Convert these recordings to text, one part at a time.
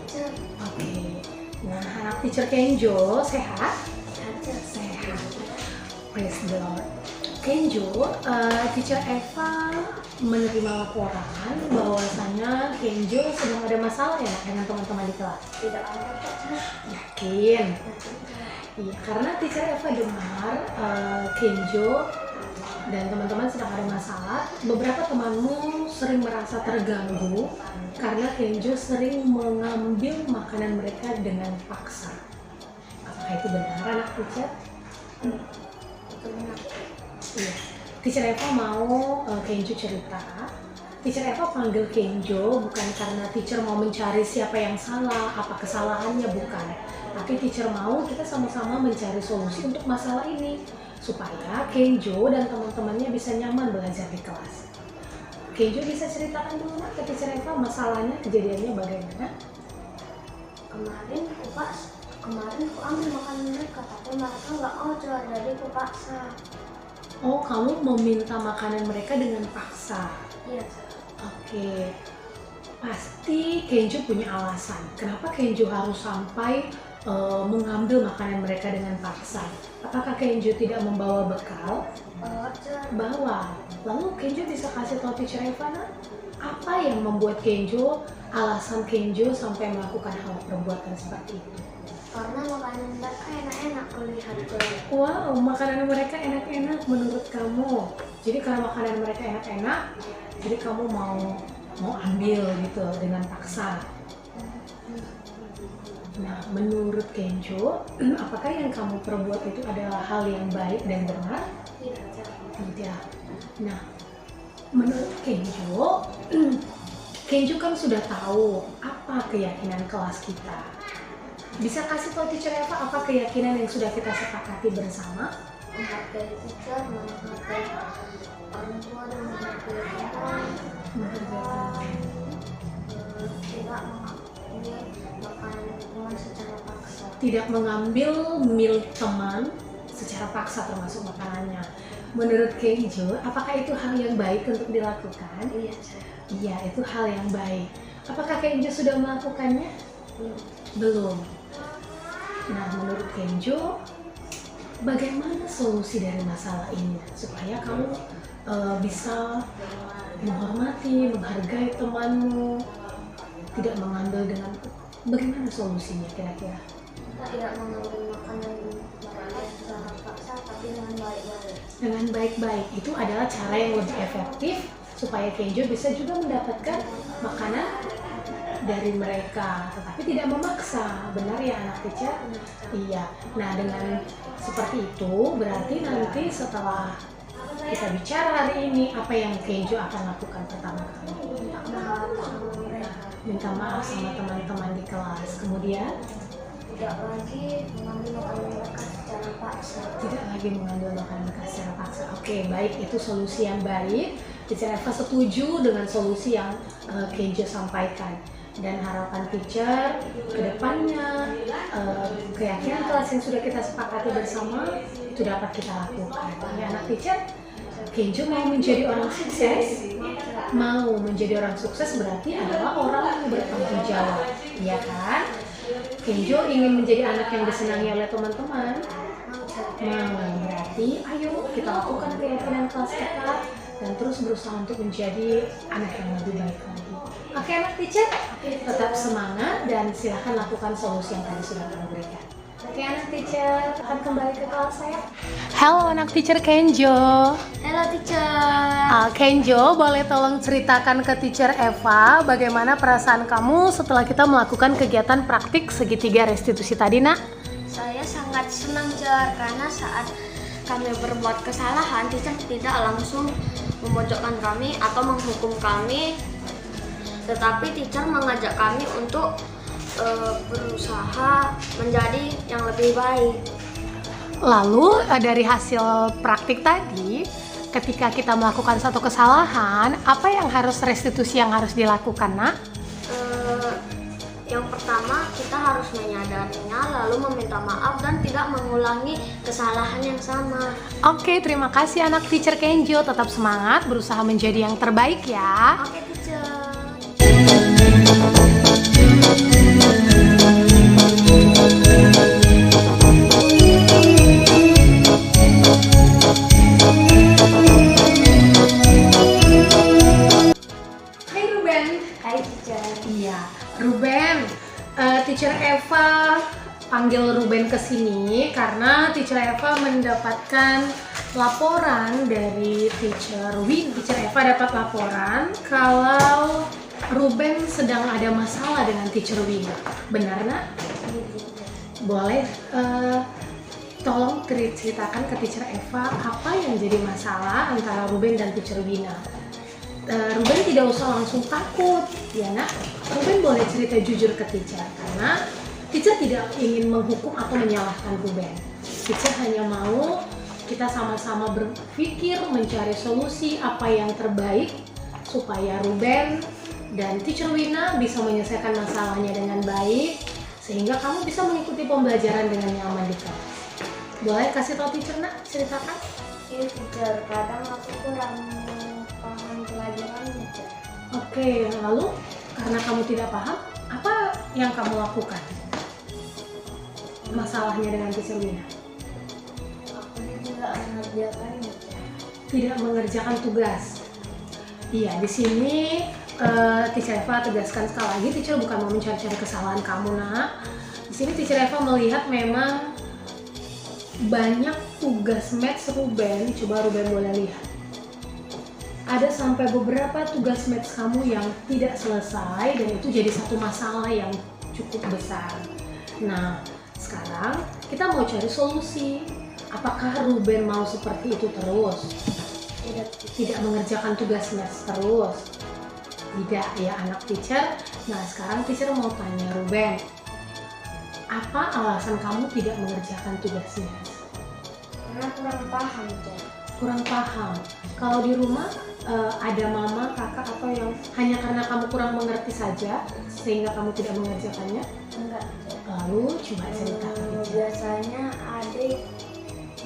teacher. Oke. Nah, anak teacher Kenjo sehat? Sehat. Praise the Lord. Kenjo, teacher Eva menerima laporan bahwasanya Kenjo sedang ada masalah ya dengan teman-teman di kelas. Tidak ada teacher. Yakin? Iya, karena teacher Eva dengar Kenjo dan teman-teman sedang ada masalah. Beberapa temanmu sering merasa terganggu karena Kenjo sering mengambil makanan mereka dengan paksa. Apakah itu benar, anak teacher? Itu benar. Iya. Teacher Eva mau Kenjo cerita. Teacher Eva panggil Kenjo bukan karena teacher mau mencari siapa yang salah, apa kesalahannya, bukan. Tapi teacher mau kita sama-sama mencari solusi untuk masalah ini supaya Kenjo dan teman-temannya bisa nyaman belajar di kelas. Kenjo bisa ceritakan dulu ke teacher Eva masalahnya, kejadiannya bagaimana? Kemarin aku ambil makanan mereka, tapi mereka nggak mau jual, jadi aku paksa. Oh, kamu meminta makanan mereka dengan paksa. Iya. Oke. Pasti Kenjo punya alasan. Kenapa Kenjo harus sampai mengambil makanan mereka dengan paksa? Apakah Kenjo tidak membawa bekal? Bawa. Lalu Kenjo bisa kasih tahu teacher Eva, apa yang membuat Kenjo, alasan Kenjo sampai melakukan hal perbuatan seperti itu? Karena makanan mereka enak-enak kulihat tuh. Wow, makanan mereka enak-enak menurut kamu. Jadi karena makanan mereka enak-enak, jadi kamu mau ambil gitu dengan paksa. Nah, menurut Kenjo, apakah yang kamu perbuat itu adalah hal yang baik dan benar? Tidak. Nah, menurut Kenjo, Kenjo kan sudah tahu apa keyakinan kelas kita. Bisa kasih tahu teacher Eva apa keyakinan yang sudah kita sepakati bersama? Menghargai teacher, menghargai orang tua dan menghargai Tuhan. Tidak mengambil milik teman secara paksa termasuk makanannya. Menurut Kenjo, apakah itu hal yang baik untuk dilakukan? Iya. Iya, itu hal yang baik. Apakah Kenjo sudah melakukannya? Belum. Nah, menurut Kenjo, bagaimana solusi dari masalah ini supaya kamu bisa menghormati, menghargai temanmu, tidak mengambil dengan, bagaimana solusinya kira-kira? Tidak mengambil makanan secara paksa, tapi dengan baik-baik. Dengan baik-baik, itu adalah cara yang lebih efektif supaya Kenjo bisa juga mendapatkan makanan dari mereka, tetapi tidak memaksa. Benar ya anak teacher? Iya. Nah, dengan seperti itu berarti nanti setelah kita bicara hari ini, apa yang Kenjo akan lakukan pertama kali? Minta maaf sama teman-teman di kelas. Kemudian tidak lagi mengambil makanan mereka secara paksa. Tidak lagi mengambil makanan mereka secara paksa. Oke, baik, itu solusi yang baik. Teacher Eva setuju dengan solusi yang Kenjo sampaikan. Dan harapan teacher ke depannya, keyakinan kelas yang sudah kita sepakati bersama itu dapat kita lakukan. Ya, anak teacher, Kenjo mau menjadi orang sukses. Mau menjadi orang sukses berarti adalah orang yang bertanggung jawab, ya kan? Kenjo ingin menjadi anak yang disenangi oleh teman-teman. Mau, berarti ayo kita lakukan keyakinan kelas kita dan terus berusaha untuk menjadi anak yang lebih baik lagi. Oke anak teacher, tetap semangat dan silahkan lakukan solusi yang tadi sudah kami berikan. Oke anak teacher, akan kembali ke kelas saya. Halo anak teacher Kenjo. Halo teacher. Kenjo, boleh tolong ceritakan ke teacher Eva bagaimana perasaan kamu setelah kita melakukan kegiatan praktik segitiga restitusi tadi, nak? Saya sangat senang teacher, karena saat kami berbuat kesalahan, teacher tidak langsung memojokkan kami atau menghukum kami, tetapi teacher mengajak kami untuk berusaha menjadi yang lebih baik. Lalu dari hasil praktik tadi, ketika kita melakukan satu kesalahan, apa yang harus restitusi yang harus dilakukan, nak? Yang pertama, kita harus menyadarinya, lalu meminta maaf dan tidak mengulangi kesalahan yang sama. Oke, terima kasih anak teacher Kenjo. Tetap semangat, berusaha menjadi yang terbaik ya. Oke teacher. Teacher Eva panggil Ruben ke sini karena Teacher Eva mendapatkan laporan dari Teacher Eva dapat laporan kalau Ruben sedang ada masalah dengan Teacher Wina. Benar nak? Boleh tolong ceritakan ke Teacher Eva apa yang jadi masalah antara Ruben dan Teacher Wina. Ruben tidak usah langsung takut, ya nak. Ruben boleh cerita jujur ke teacher karena teacher tidak ingin menghukum atau menyalahkan Ruben. Teacher hanya mau kita sama-sama berpikir mencari solusi apa yang terbaik supaya Ruben dan Teacher Wina bisa menyelesaikan masalahnya dengan baik sehingga kamu bisa mengikuti pembelajaran dengan nyaman di kelas. Boleh kasih tahu teacher nak, ceritakan? Iya teacher, kadang aku kurang paham pelajarannya teacher. Oke, lalu karena kamu tidak paham, apa yang kamu lakukan? Masalahnya dengan Teacher Wina? Aku tidak mengerjakannya teacher. Tidak mengerjakan tugas. Iya, di sini Teacher Eva tegaskan sekali lagi, teacher bukan mau mencari-cari kesalahan kamu nak. Di sini Teacher Eva melihat memang banyak tugas maths Ruben. Coba Ruben boleh lihat. Ada sampai beberapa tugas maths kamu yang tidak selesai dan itu jadi satu masalah yang cukup besar. Nah, sekarang kita mau cari solusi. Apakah Ruben mau seperti itu terus? Tidak mengerjakan tugas maths terus? Tidak ya anak teacher. Nah, sekarang teacher mau tanya Ruben, apa alasan kamu tidak mengerjakan tugas maths? Karena kurang paham teacher. Kurang paham. Kalau di rumah ada mama, kakak atau yang hanya karena kamu kurang mengerti saja sehingga kamu tidak mengerjakannya? Enggak teacher. Lalu coba cerita. Biasanya adik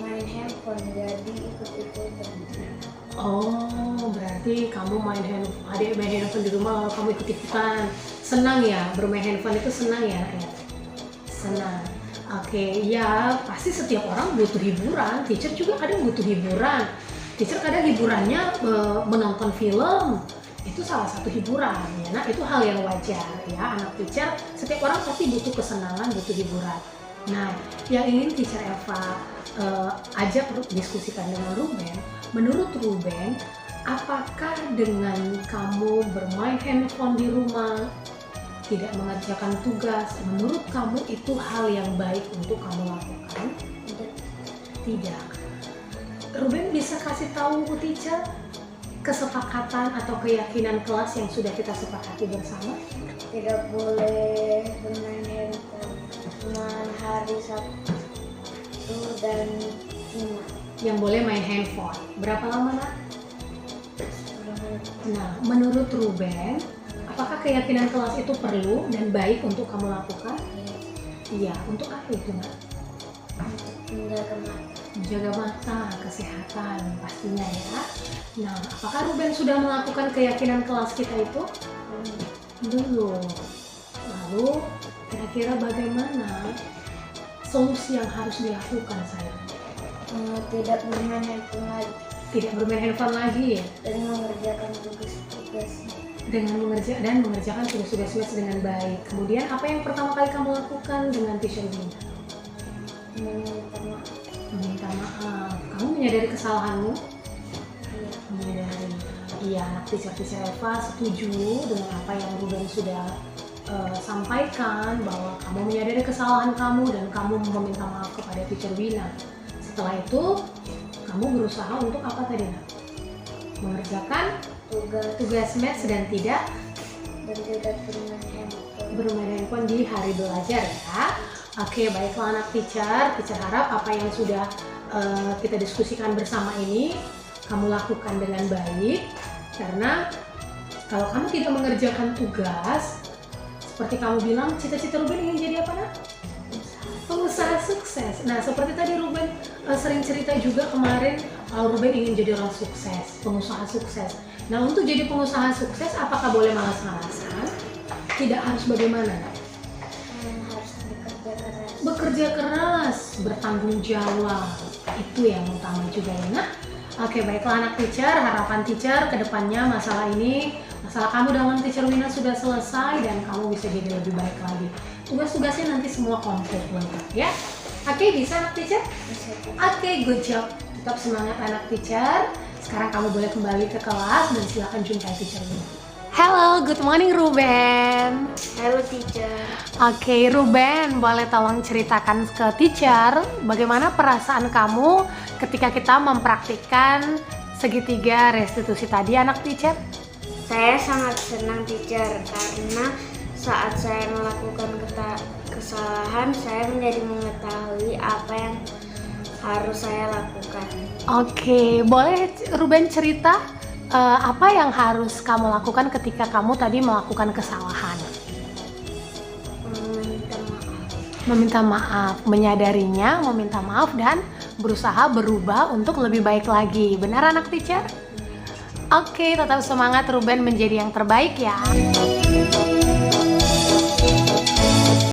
main handphone jadi ikut-ikutan. Oh, berarti kamu adik main handphone di rumah lalu kamu ikut-ikutan. Senang ya, bermain handphone itu senang ya nak ya? Senang. Oke, ya pasti setiap orang butuh hiburan. Teacher juga kadang butuh hiburan. Teacher kadang hiburannya menonton film. Itu salah satu hiburan ya. Nah, itu hal yang wajar ya. Anak teacher, setiap orang pasti butuh kesenangan, butuh hiburan. Nah, yang ingin Teacher Eva ajak diskusikan dengan Ruben, menurut Ruben, apakah dengan kamu bermain handphone di rumah, tidak mengerjakan tugas, menurut kamu itu hal yang baik untuk kamu lakukan? Tidak. Ruben bisa kasih tahu teacher kesepakatan atau keyakinan kelas yang sudah kita sepakati bersama? Tidak boleh bermain handphone cuma hari Sabtu dan Jumat. Yang boleh main handphone. Berapa lama nak? Nah, menurut Ruben, apakah keyakinan kelas itu perlu dan baik untuk kamu lakukan? Iya, untuk apa itu nak? Untuk menjaga mata. Menjaga mata, kesehatan pastinya ya. Nah, apakah Ruben sudah melakukan keyakinan kelas kita itu? Belum. Lalu, kira-kira bagaimana solusi yang harus dilakukan sayang? Tidak bermain handphone lagi Tidak bermain handphone lagi dan mengerjakan tugas-tugas. dan mengerjakan tugas-tugas dengan baik. Kemudian apa yang pertama kali kamu lakukan dengan Teacher Wina? Meminta maaf. Meminta maaf. Kamu menyadari kesalahanmu? Iya. Menyadari. Iya, anak Teacher Eva setuju dengan apa yang Ruben sudah sampaikan, bahwa kamu menyadari kesalahan kamu dan kamu meminta maaf kepada Teacher Wina. Setelah itu, kamu berusaha untuk apa tadi nak? Mengerjakan tugas maths dan tidak bermain handphone di hari belajar ya. Oke, baiklah anak teacher harap apa yang sudah kita diskusikan bersama ini kamu lakukan dengan baik, karena kalau kamu tidak mengerjakan tugas, seperti kamu bilang cita-cita Ruben ingin jadi apa nak? Pengusaha sukses. Nah, seperti tadi Ruben sering cerita juga kemarin, Ruben ingin jadi orang sukses, pengusaha sukses. Nah, untuk jadi pengusaha sukses, apakah boleh malas-malasan? Tidak harus bagaimana? Harus Bekerja keras, bertanggung jawab. Itu yang utama juga ya nak. Oke, baiklah anak teacher, harapan teacher ke depannya masalah kamu dengan Teacher Wina sudah selesai dan kamu bisa jadi lebih baik lagi. tugas-tugasnya nanti semua komplit lengkap ya. Oke, bisa anak teacher? Bisa. Oke, good job. Tetap semangat anak teacher. Sekarang kamu boleh kembali ke kelas dan silakan jumpai teacher dulu. Hello, good morning Ruben. Halo teacher. Oke, Ruben, boleh tolong ceritakan ke teacher bagaimana perasaan kamu ketika kita mempraktikkan segitiga restitusi tadi, anak teacher? Saya sangat senang teacher karena saat saya melakukan kesalahan saya menjadi mengetahui apa yang harus saya lakukan. Oke, boleh Ruben cerita apa yang harus kamu lakukan ketika kamu tadi melakukan kesalahan? Meminta maaf. Meminta maaf, menyadarinya, meminta maaf dan berusaha berubah untuk lebih baik lagi. Benar anak teacher? Oke, tetap semangat Ruben menjadi yang terbaik ya.